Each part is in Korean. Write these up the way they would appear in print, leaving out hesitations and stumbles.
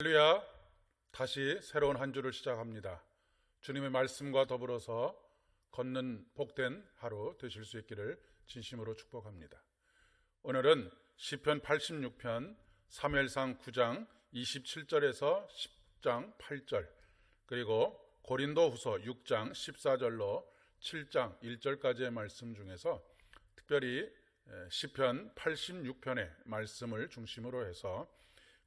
할렐루야, 다시 새로운 한 주를 시작합니다. 주님의 말씀과 더불어서 걷는 복된 하루 되실 수 있기를 진심으로 축복합니다. 오늘은 시편 86편 사무엘상 9장 27절에서 10장 8절, 그리고 고린도후서 6장 14절로 7장 1절까지의 말씀 중에서 특별히 시편 86편의 말씀을 중심으로 해서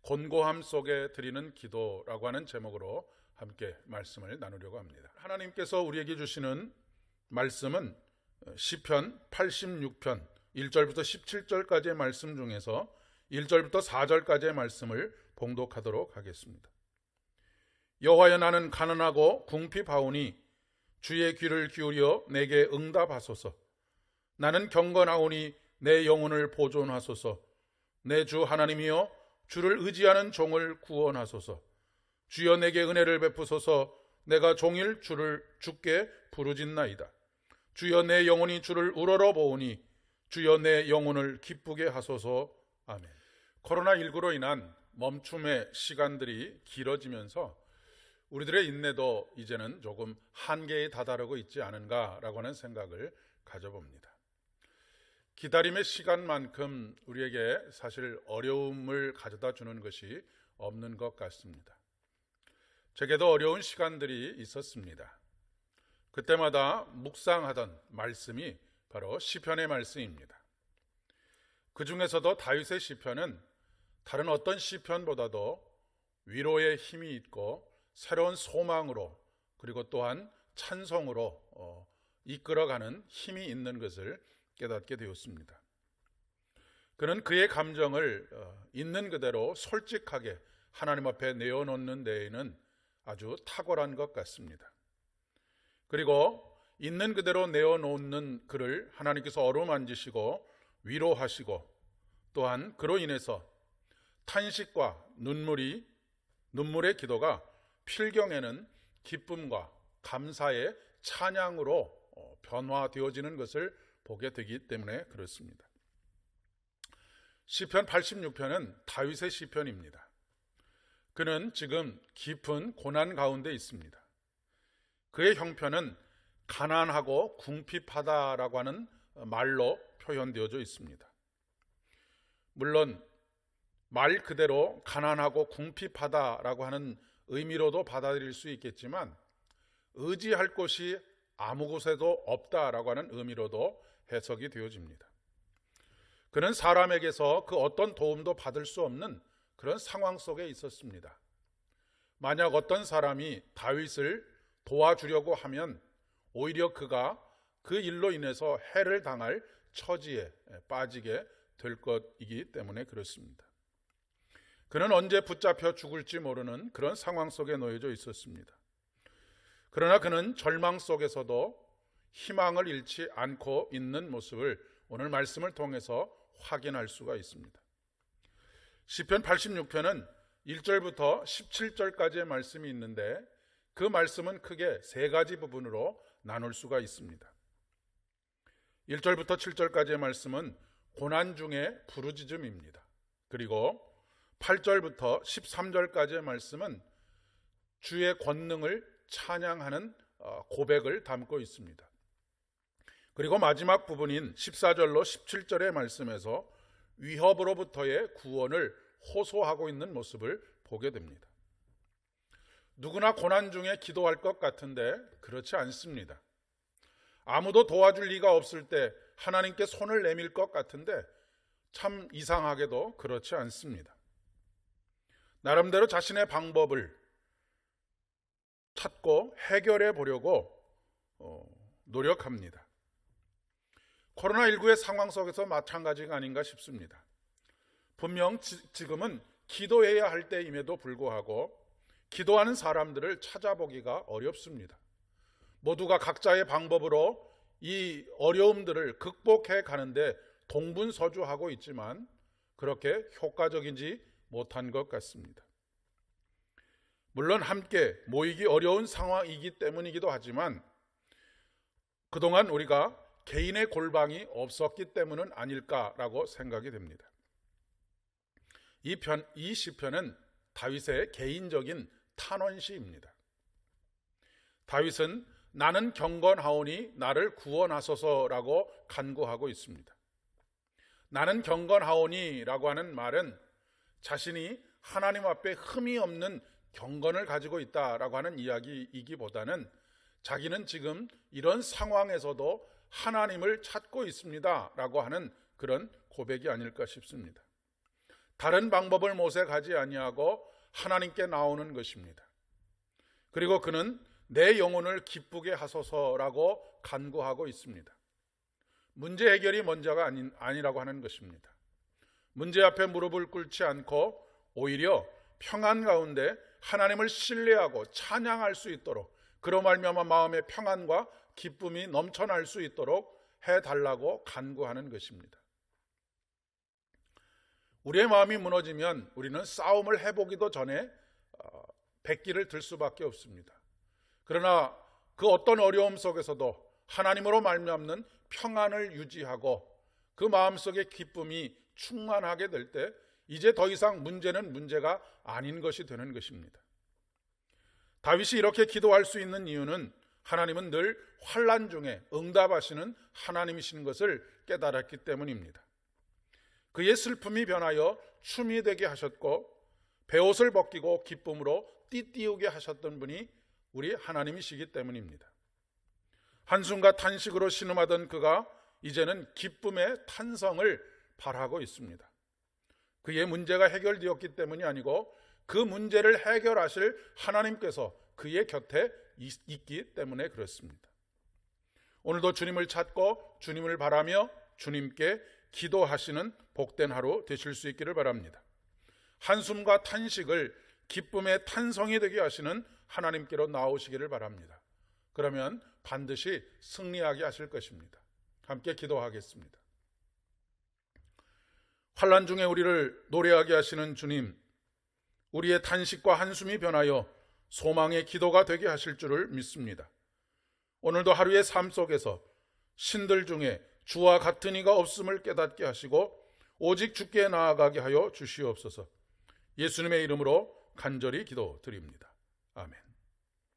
곤고함 속에 드리는 기도라고 하는 제목으로 함께 말씀을 나누려고 합니다. 하나님께서 우리에게 주시는 말씀은 시편 86편 1절부터 17절까지의 말씀 중에서 1절부터 4절까지의 말씀을 봉독하도록 하겠습니다. 여호와여, 나는 가난하고 궁핍하오니 주의 귀를 기울여 내게 응답하소서. 나는 경건하오니 내 영혼을 보존하소서. 내 주 하나님이여, 주를 의지하는 종을 구원하소서. 주여, 내게 은혜를 베푸소서. 내가 종일 주께 부르짖나이다. 주여, 내 영혼이 주를 우러러 보오니 주여, 내 영혼을 기쁘게 하소서. 아멘. 코로나19로 인한 멈춤의 시간들이 길어지면서 우리들의 인내도 이제는 조금 한계에 다다르고 있지 않은가라고 하는 생각을 가져봅니다. 기다림의 시간만큼 우리에게 사실 어려움을 가져다 주는 것이 없는 것 같습니다. 제게도 어려운 시간들이 있었습니다. 그때마다 묵상하던 말씀이 바로 시편의 말씀입니다. 그 중에서도 다윗의 시편은 다른 어떤 시편보다도 위로의 힘이 있고 새로운 소망으로, 그리고 또한 찬송으로 이끌어가는 힘이 있는 것을 깨닫게 되었습니다. 그는 그의 감정을 있는 그대로 솔직하게 하나님 앞에 내어놓는 데에는 아주 탁월한 것 같습니다. 그리고 있는 그대로 내어놓는 그를 하나님께서 어루만지시고 위로하시고, 또한 그로 인해서 탄식과 눈물의 기도가 필경에는 기쁨과 감사의 찬양으로 변화되어지는 것을 보게 되기 때문에 그렇습니다. 시편 86편은 다윗의 시편입니다. 그는 지금 깊은 고난 가운데 있습니다. 그의 형편은 가난하고 궁핍하다라고 하는 말로 표현되어져 있습니다. 물론 말 그대로 가난하고 궁핍하다라고 하는 의미로도 받아들일 수 있겠지만, 의지할 곳이 아무 곳에도 없다라고 하는 의미로도 해석이 되어집니다. 그는 사람에게서 그 어떤 도움도 받을 수 없는 그런 상황 속에 있었습니다. 만약 어떤 사람이 다윗을 도와주려고 하면 오히려 그가 그 일로 인해서 해를 당할 처지에 빠지게 될 것이기 때문에 그렇습니다. 그는 언제 붙잡혀 죽을지 모르는 그런 상황 속에 놓여져 있었습니다. 그러나 그는 절망 속에서도 희망을 잃지 않고 있는 모습을 오늘 말씀을 통해서 확인할 수가 있습니다. 시편 86편은 1절부터 17절까지의 말씀이 있는데, 그 말씀은 크게 세 가지 부분으로 나눌 수가 있습니다. 1절부터 7절까지의 말씀은 고난 중에 부르짖음입니다. 그리고 8절부터 13절까지의 말씀은 주의 권능을 찬양하는 고백을 담고 있습니다. 그리고 마지막 부분인 14절로 17절의 말씀에서 위협으로부터의 구원을 호소하고 있는 모습을 보게 됩니다. 누구나 고난 중에 기도할 것 같은데 그렇지 않습니다. 아무도 도와줄 리가 없을 때 하나님께 손을 내밀 것 같은데 참 이상하게도 그렇지 않습니다. 나름대로 자신의 방법을 찾고 해결해 보려고 노력합니다. 코로나19의 상황 속에서 마찬가지가 아닌가 싶습니다. 분명 지금은 기도해야 할 때임에도 불구하고 기도하는 사람들을 찾아보기가 어렵습니다. 모두가 각자의 방법으로 이 어려움들을 극복해 가는데 동분서주하고 있지만 그렇게 효과적이지 못한 것 같습니다. 물론 함께 모이기 어려운 상황이기 때문이기도 하지만 그동안 우리가 개인의 골방이 없었기 때문은 아닐까라고 생각이 됩니다. 이 시편은 다윗의 개인적인 탄원시입니다. 다윗은 나는 경건하오니 나를 구원하소서라고 간구하고 있습니다. 나는 경건하오니 라고 하는 말은 자신이 하나님 앞에 흠이 없는 경건을 가지고 있다라고 하는 이야기이기보다는 자기는 지금 이런 상황에서도 하나님을 찾고 있습니다 라고 하는 그런 고백이 아닐까 싶습니다. 다른 방법을 모색하지 아니하고 하나님께 나오는 것입니다. 그리고 그는 내 영혼을 기쁘게 하소서라고 간구하고 있습니다. 문제 해결이 먼저가 아니라고 하는 것입니다. 문제 앞에 무릎을 꿇지 않고 오히려 평안 가운데 하나님을 신뢰하고 찬양할 수 있도록, 그로 말미암아 마음의 평안과 기쁨이 넘쳐날 수 있도록 해달라고 간구하는 것입니다. 우리의 마음이 무너지면 우리는 싸움을 해보기도 전에 백기를 들 수밖에 없습니다. 그러나 그 어떤 어려움 속에서도 하나님으로 말미암는 평안을 유지하고 그 마음속의 기쁨이 충만하게 될 때 이제 더 이상 문제는 문제가 아닌 것이 되는 것입니다. 다윗이 이렇게 기도할 수 있는 이유는 하나님은 늘 환난 중에 응답하시는 하나님이신 것을 깨달았기 때문입니다. 그의 슬픔이 변하여 춤이 되게 하셨고 베옷을 벗기고 기쁨으로 띠띠우게 하셨던 분이 우리 하나님이시기 때문입니다. 한숨과 탄식으로 신음하던 그가 이제는 기쁨의 탄성을 발하고 있습니다. 그의 문제가 해결되었기 때문이 아니고 그 문제를 해결하실 하나님께서 그의 곁에 있기 때문에 그렇습니다. 오늘도 주님을 찾고 주님을 바라며 주님께 기도하시는 복된 하루 되실 수 있기를 바랍니다. 한숨과 탄식을 기쁨의 탄성이 되게 하시는 하나님께로 나오시기를 바랍니다. 그러면 반드시 승리하게 하실 것입니다. 함께 기도하겠습니다. 환난 중에 우리를 노래하게 하시는 주님, 우리의 탄식과 한숨이 변하여 소망의 기도가 되게 하실 줄을 믿습니다. 오늘도 하루의 삶 속에서 신들 중에 주와 같은 이가 없음을 깨닫게 하시고 오직 주께 나아가게 하여 주시옵소서. 예수님의 이름으로 간절히 기도드립니다. 아멘.